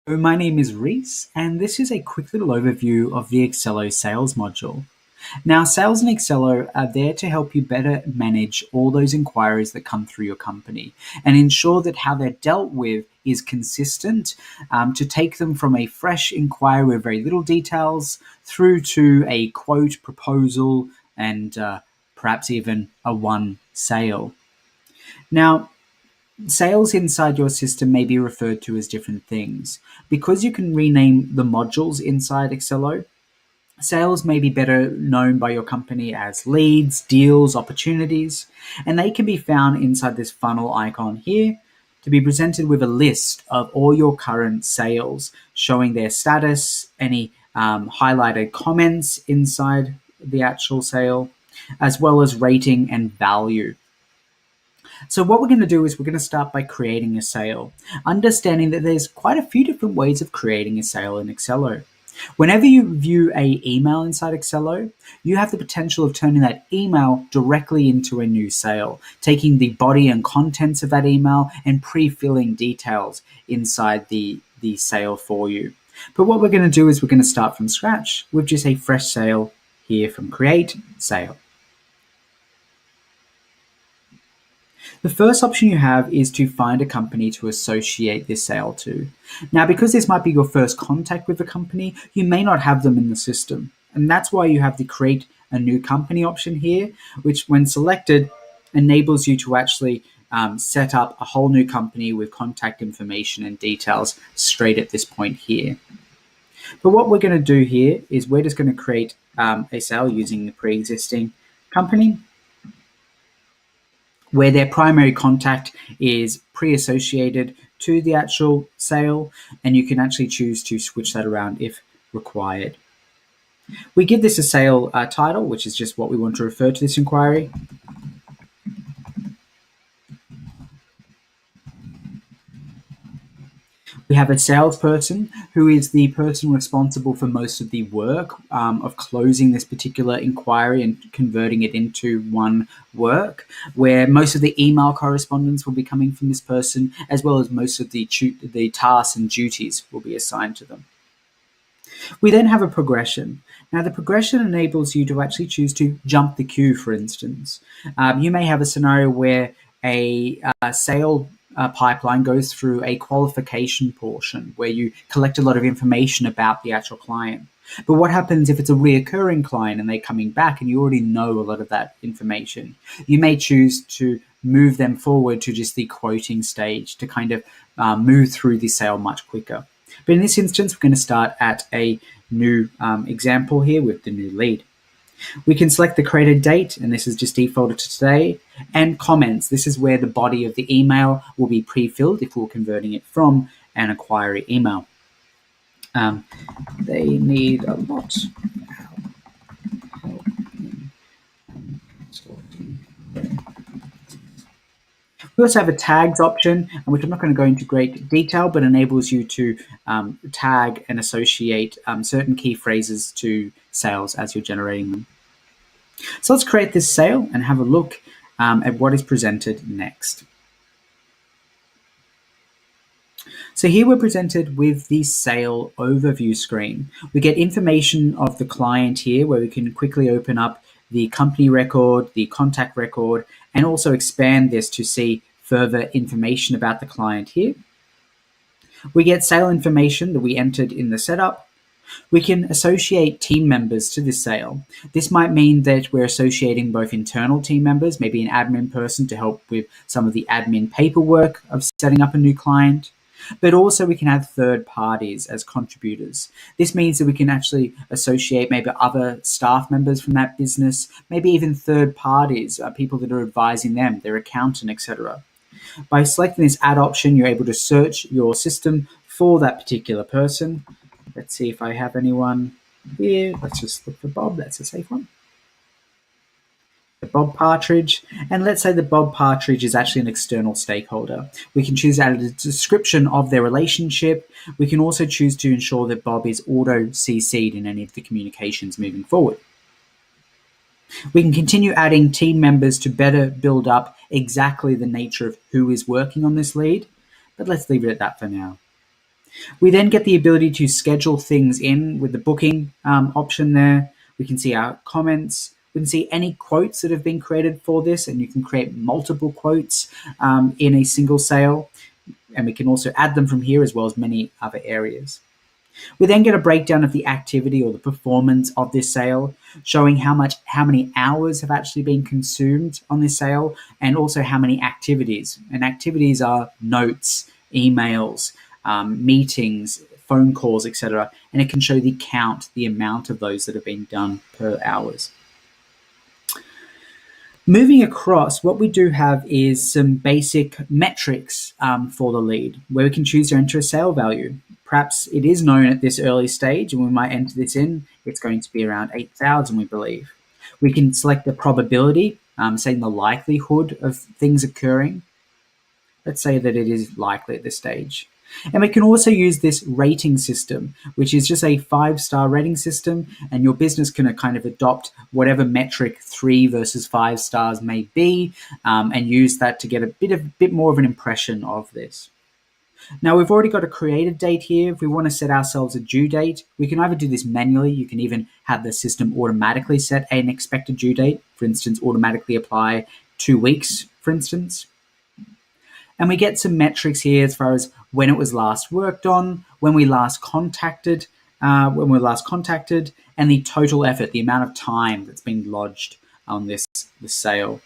My name is Reese, and this is a quick little overview of the Accelo sales module. Now, sales in Accelo are there to help you better manage all those inquiries that come through your company and ensure that how they're dealt with is consistent, to take them from a fresh inquiry with very little details through to a quote, proposal, and perhaps even a one sale. Now, sales inside your system may be referred to as different things. Because you can rename the modules inside Accelo, sales may be better known by your company as leads, deals, opportunities, and they can be found inside this funnel icon here to be presented with a list of all your current sales, showing their status, any highlighted comments inside the actual sale, as well as rating and value. So what we're going to do is we're going to start by creating a sale, understanding that there's quite a few different ways of creating a sale in Accelo. Whenever you view a email inside Accelo, you have the potential of turning that email directly into a new sale, taking the body and contents of that email and pre-filling details inside the sale for you. But what we're going to do is we're going to start from scratch with just a fresh sale here from Create Sale. The first option you have is to find a company to associate this sale to. Now, because this might be your first contact with a company, you may not have them in the system. And that's why you have the create a new company option here, which when selected enables you to actually set up a whole new company with contact information and details straight at this point here. But what we're going to do here is we're just going to create a sale using the pre-existing company, where their primary contact is pre-associated to the actual sale, and you can actually choose to switch that around if required. We give this a sale title, which is just what we want to refer to this inquiry. We have a salesperson who is the person responsible for most of the work of closing this particular inquiry and converting it into one work, where most of the email correspondence will be coming from this person, as well as most of the tasks and duties will be assigned to them. We then have a progression. Now, the progression enables you to actually choose to jump the queue, for instance. You may have a scenario where a sale pipeline goes through a qualification portion where you collect a lot of information about the actual client. But what happens if it's a reoccurring client and they're coming back and you already know a lot of that information? You may choose to move them forward to just the quoting stage to kind of move through the sale much quicker. But in this instance, we're going to start at a new example here with the new lead. We can select the created date, and this is just defaulted to today, and comments. This is where the body of the email will be pre-filled if we're converting it from an inquiry email. They need a lot of help in sorting. We also have a tags option, which I'm not going to go into great detail, but enables you to tag and associate certain key phrases to sales as you're generating them. So let's create this sale and have a look at what is presented next. So here we're presented with the sale overview screen. We get information of the client here, where we can quickly open up the company record, the contact record, and also expand this to see further information about the client here. We get sale information that we entered in the setup. We can associate team members to this sale. This might mean that we're associating both internal team members, maybe an admin person to help with some of the admin paperwork of setting up a new client, but also we can have third parties as contributors. This means that we can actually associate maybe other staff members from that business, maybe even third parties, people that are advising them, their accountant, etc. By selecting this add option, you're able to search your system for that particular person. Let's see if I have anyone here. Let's just look for Bob. That's a safe one. The Bob Partridge. And let's say that Bob Partridge is actually an external stakeholder. We can choose to add a description of their relationship. We can also choose to ensure that Bob is auto-CC'd in any of the communications moving forward. We can continue adding team members to better build up exactly the nature of who is working on this lead, but let's leave it at that for now. We then get the ability to schedule things in with the booking option there. We can see our comments. We can see any quotes that have been created for this, and you can create multiple quotes in a single sale. And we can also add them from here as well as many other areas. We then get a breakdown of the activity or the performance of this sale, showing how many hours have actually been consumed on this sale, and also how many activities. And activities are notes, emails, meetings, phone calls, etc. And it can show the amount of those that have been done per hours. Moving across, what we do have is some basic metrics for the lead, where we can choose to enter a sale value. Perhaps it is known at this early stage, and we might enter this in. It's going to be around 8,000, we believe. We can select the probability, saying the likelihood of things occurring. Let's say that it is likely at this stage. And we can also use this rating system, which is just a 5-star rating system, and your business can kind of adopt whatever metric 3 versus 5 stars may be, and use that to get a bit more of an impression of this. Now, we've already got a created date here. If we want to set ourselves a due date, we can either do this manually. You can even have the system automatically set an expected due date, for instance, automatically apply 2 weeks, for instance. And we get some metrics here as far as when it was last worked on, when we were last contacted, and the total effort, the amount of time that's been lodged on this sale.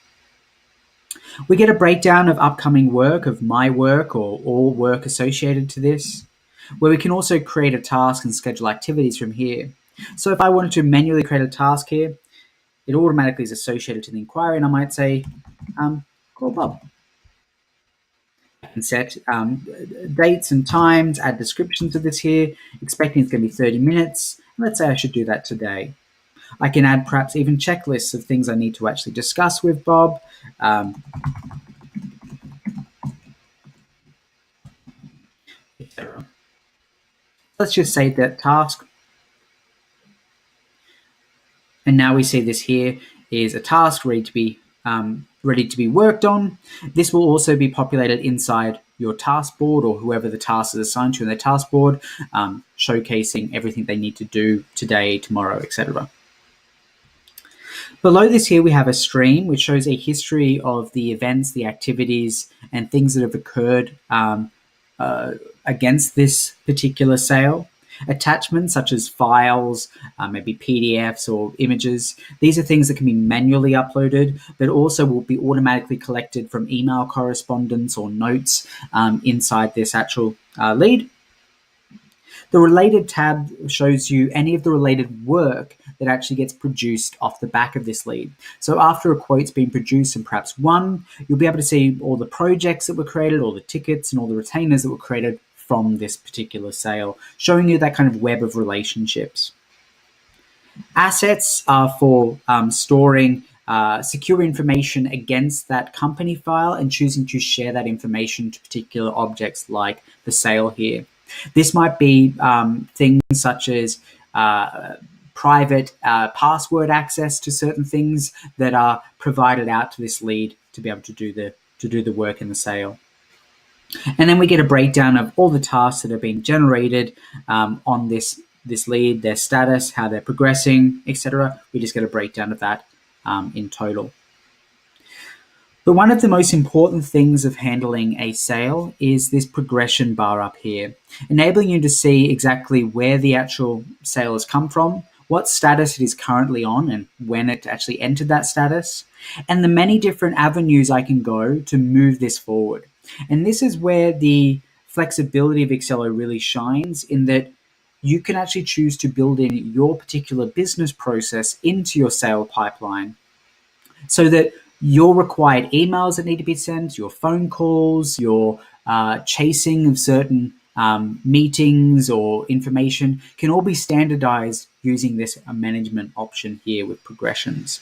We get a breakdown of upcoming work, of my work or all work associated to this, where we can also create a task and schedule activities from here. So if I wanted to manually create a task here, it automatically is associated to the inquiry, and I might say, call Bob. I can set dates and times, add descriptions of this here, expecting it's going to be 30 minutes. Let's say I should do that today. I can add perhaps even checklists of things I need to actually discuss with Bob. Etc. Let's just save that task. And now we see this here is a task ready to be worked on. This will also be populated inside your task board, or whoever the task is assigned to in their task board, showcasing everything they need to do today, tomorrow, etc. Below this here, we have a stream, which shows a history of the events, the activities, and things that have occurred against this particular sale. Attachments such as files, maybe PDFs or images. These are things that can be manually uploaded, but also will be automatically collected from email correspondence or notes inside this actual lead. The related tab shows you any of the related work that actually gets produced off the back of this lead. So after a quote's been produced and perhaps won, you'll be able to see all the projects that were created, all the tickets and all the retainers that were created from this particular sale, showing you that kind of web of relationships. Assets are for storing secure information against that company file and choosing to share that information to particular objects like the sale here. This might be things such as private password access to certain things that are provided out to this lead to be able to do the work in the sale. And then we get a breakdown of all the tasks that have been generated on this lead, their status, how they're progressing, etc. We just get a breakdown of that in total. But one of the most important things of handling a sale is this progression bar up here, enabling you to see exactly where the actual sale has come from, what status it is currently on and when it actually entered that status, and the many different avenues I can go to move this forward. And this is where the flexibility of Accelo really shines, in that you can actually choose to build in your particular business process into your sale pipeline, so that your required emails that need to be sent, your phone calls, your chasing of certain meetings or information can all be standardized using this management option here with progressions.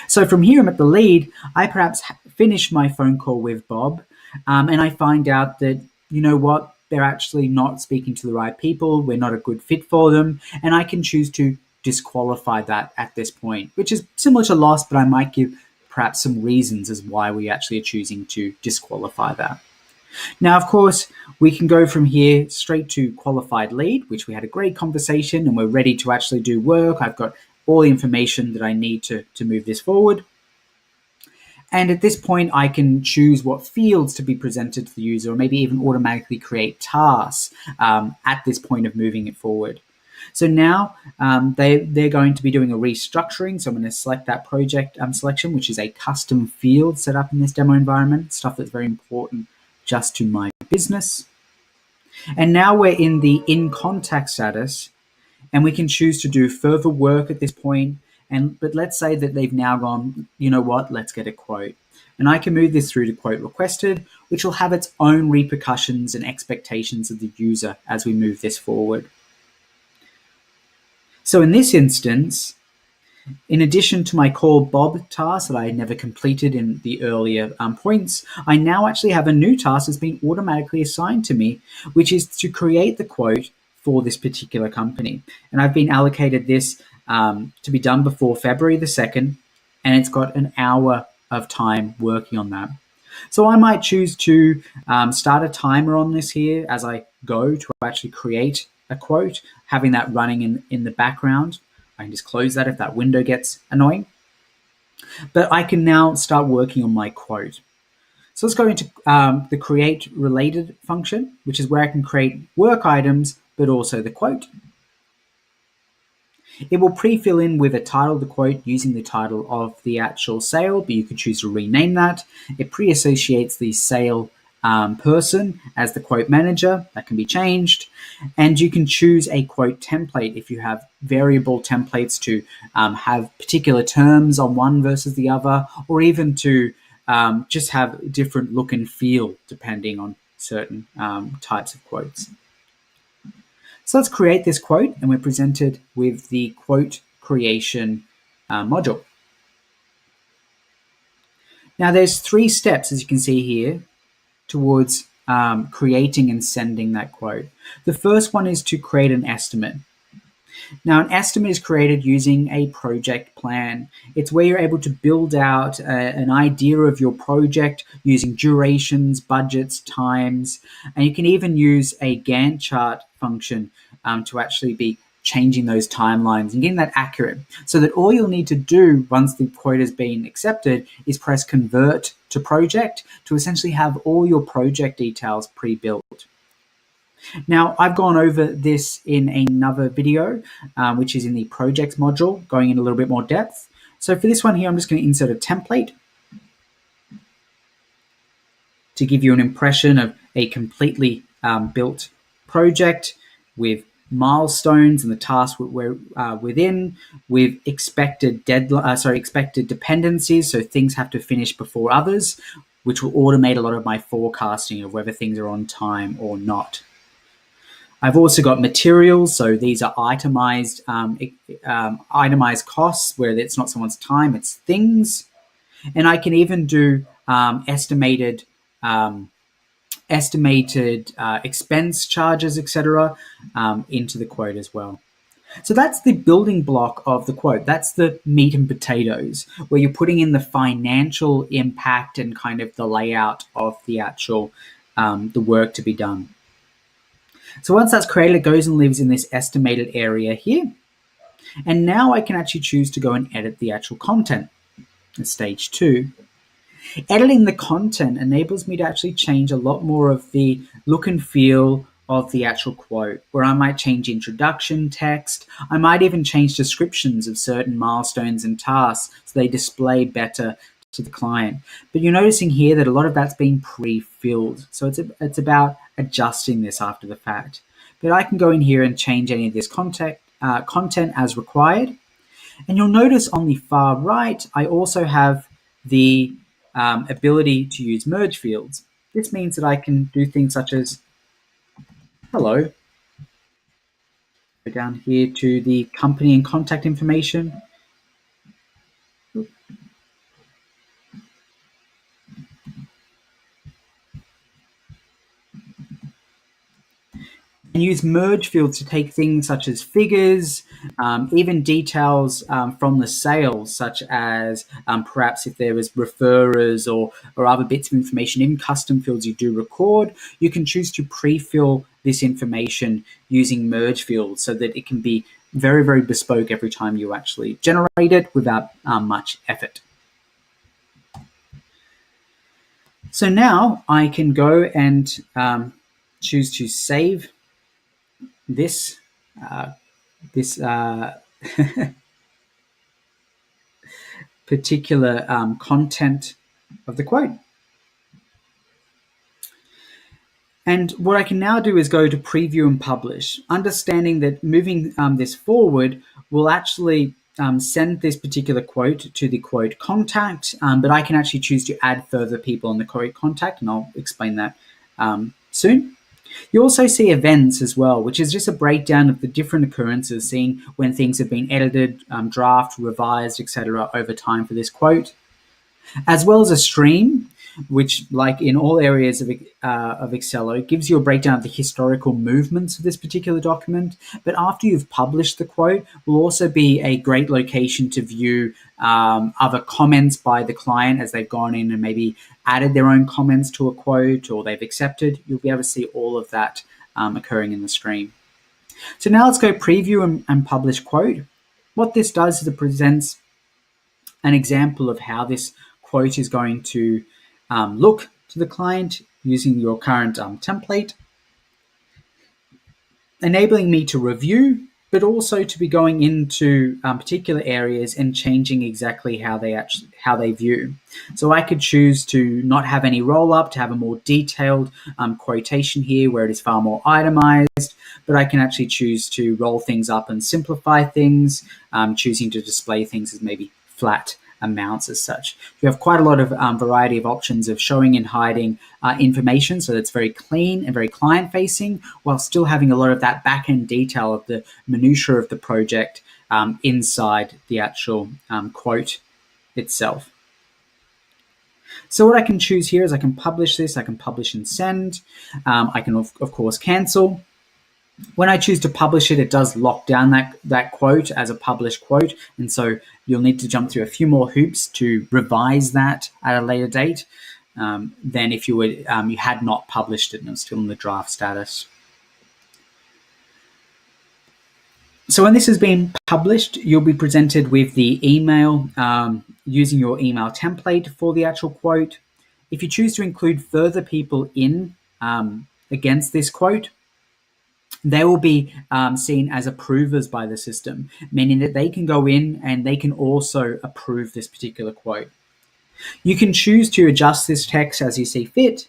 So from here, I'm at the lead. I perhaps finish my phone call with Bob, and I find out that, you know what, they're actually not speaking to the right people. We're not a good fit for them. And I can choose to disqualify that at this point, which is similar to loss, but I might give perhaps some reasons as why we actually are choosing to disqualify that. Now, of course, we can go from here straight to qualified lead, which we had a great conversation and we're ready to actually do work. I've got all the information that I need to move this forward. And at this point, I can choose what fields to be presented to the user, or maybe even automatically create tasks at this point of moving it forward. So now they're going to be doing a restructuring. So I'm going to select that project selection, which is a custom field set up in this demo environment, stuff that's very important just to my business. And now we're in the in contact status, and we can choose to do further work at this point. But let's say that they've now gone, you know what, let's get a quote. And I can move this through to quote requested, which will have its own repercussions and expectations of the user as we move this forward. So in this instance, in addition to my call Bob task that I never completed in the earlier points, I now actually have a new task that's been automatically assigned to me, which is to create the quote for this particular company. And I've been allocated this to be done before February the 2nd, and it's got an hour of time working on that. So I might choose to start a timer on this here as I go to actually create a quote, having that running in the background. I can just close that if that window gets annoying. But I can now start working on my quote. So let's go into the create related function, which is where I can create work items, but also the quote. It will pre-fill in with a title of the quote using the title of the actual sale, but you could choose to rename that. It pre-associates the sale person as the quote manager. That can be changed. And you can choose a quote template if you have variable templates to have particular terms on one versus the other, or even to just have different look and feel depending on certain types of quotes. So let's create this quote, and we're presented with the quote creation module. Now there's 3 steps, as you can see here, towards creating and sending that quote. The first one is to create an estimate. Now, an estimate is created using a project plan. It's where you're able to build out an idea of your project using durations, budgets, times, and you can even use a Gantt chart function to actually be changing those timelines and getting that accurate, so that all you'll need to do once the quote has been accepted is press convert to project to essentially have all your project details pre-built. Now, I've gone over this in another video, which is in the projects module, going in a little bit more depth. So for this one here, I'm just going to insert a template to give you an impression of a completely built project with milestones and the tasks we're within, with expected dependencies, so things have to finish before others, which will automate a lot of my forecasting of whether things are on time or not. I've also got materials, so these are itemized costs where it's not someone's time, it's things. And I can even do estimated expense charges, etc., into the quote as well. So that's the building block of the quote. That's the meat and potatoes, where you're putting in the financial impact and kind of the layout of the actual the work to be done. So once that's created, it goes and lives in this estimated area here. And now I can actually choose to go and edit the actual content in stage 2. Editing the content enables me to actually change a lot more of the look and feel of the actual quote, where I might change introduction text. I might even change descriptions of certain milestones and tasks so they display better to the client. But you're noticing here that a lot of that's been pre-filled. So it's about adjusting this after the fact. But I can go in here and change any of this content as required. And you'll notice on the far right, I also have the ability to use merge fields. This means that I can do things such as, hello, go down here to the company and contact information. And use merge fields to take things such as figures, even details from the sales, such as perhaps if there was referrers or other bits of information in custom fields you do record. You can choose to pre-fill this information using merge fields so that it can be very, very bespoke every time you actually generate it without much effort. So now I can go and choose to save this particular content of the quote. And what I can now do is go to preview and publish, understanding that moving this forward will actually send this particular quote to the quote contact, but I can actually choose to add further people on the quote contact, and I'll explain that soon. You also see events as well, which is just a breakdown of the different occurrences seen when things have been edited, drafted, revised, etc. over time for this quote, as well as a stream, which, like in all areas of Accelo, gives you a breakdown of the historical movements of this particular document. But after you've published the quote, will also be a great location to view other comments by the client as they've gone in and maybe added their own comments to a quote or they've accepted. You'll be able to see all of that occurring in the stream. So now let's go preview and publish quote. What this does is it presents an example of how this quote is going to look to the client using your current template, enabling me to review, but also to be going into particular areas and changing exactly how they view. So I could choose to not have any roll up, to have a more detailed quotation here where it is far more itemized, but I can actually choose to roll things up and simplify things, choosing to display things as maybe flat amounts as such. You have quite a lot of variety of options of showing and hiding information, so that's very clean and very client facing, while still having a lot of that back end detail of the minutiae of the project inside the actual quote itself. So what I can choose here is I can publish this, I can publish and send, I can of course cancel. When I choose to publish it, it does lock down that quote as a published quote, and so you'll need to jump through a few more hoops to revise that at a later date than if you had not published it and it was still in the draft status. So when this has been published, you'll be presented with the email using your email template for the actual quote. If you choose to include further people in against this quote, they will be seen as approvers by the system, meaning that they can go in and they can also approve this particular quote. You can choose to adjust this text as you see fit,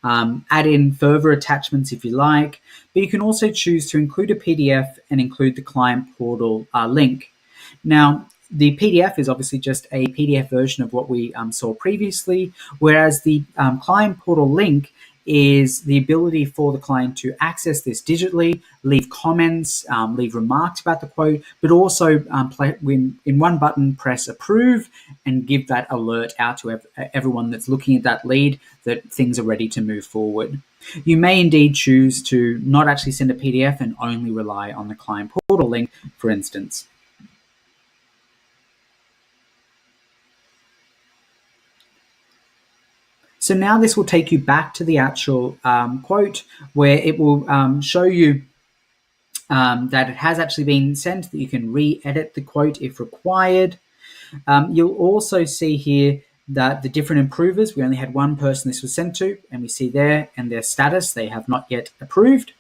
add in further attachments if you like, but you can also choose to include a PDF and include the client portal link. Now, the PDF is obviously just a PDF version of what we saw previously, whereas the client portal link is the ability for the client to access this digitally, leave comments, leave remarks about the quote, but also in one button, press approve and give that alert out to everyone that's looking at that lead that things are ready to move forward. You may indeed choose to not actually send a PDF and only rely on the client portal link, for instance. So now this will take you back to the actual quote where it will show you that it has actually been sent, that you can re-edit the quote if required. You'll also see here that the different improvers, we only had one person this was sent to, and we see there and their status, they have not yet approved.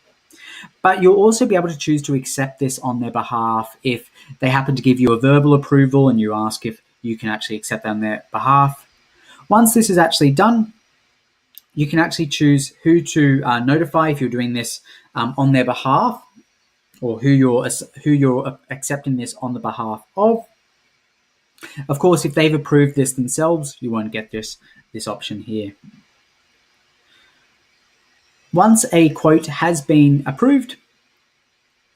But you'll also be able to choose to accept this on their behalf if they happen to give you a verbal approval and you ask if you can actually accept that on their behalf. Once this is actually done, you can actually choose who to notify if you're doing this on their behalf, or who you're accepting this on the behalf of. Of course, if they've approved this themselves, you won't get this option here. Once a quote has been approved,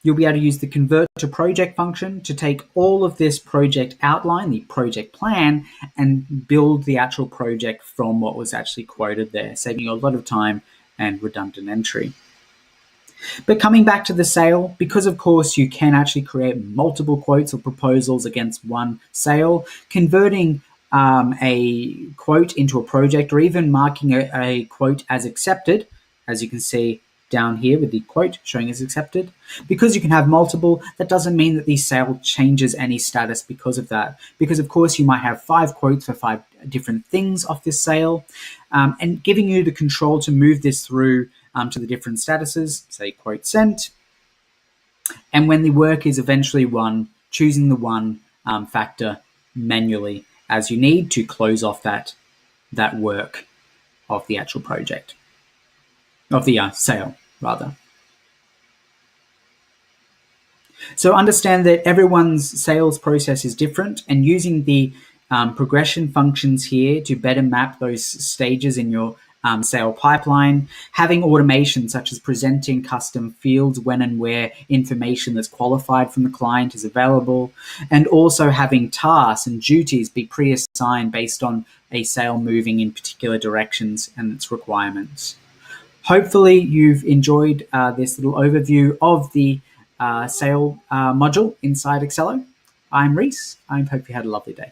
you'll be able to use the convert to project function to take all of this project outline, the project plan, and build the actual project from what was actually quoted there, saving you a lot of time and redundant entry. But coming back to the sale, because of course you can actually create multiple quotes or proposals against one sale, converting a quote into a project or even marking a quote as accepted, as you can see down here with the quote showing as accepted. Because you can have multiple, that doesn't mean that the sale changes any status because of that. Because of course you might have 5 quotes for 5 different things off this sale, and giving you the control to move this through to the different statuses, say quote sent, and when the work is eventually won, choosing the one factor manually as you need to close off that work of the actual project, of the sale rather. So understand that everyone's sales process is different, and using the progression functions here to better map those stages in your sale pipeline, having automation such as presenting custom fields when and where information that's qualified from the client is available, and also having tasks and duties be pre-assigned based on a sale moving in particular directions and its requirements. Hopefully, you've enjoyed this little overview of the sale module inside Accelo. I'm Reese. I hope you had a lovely day.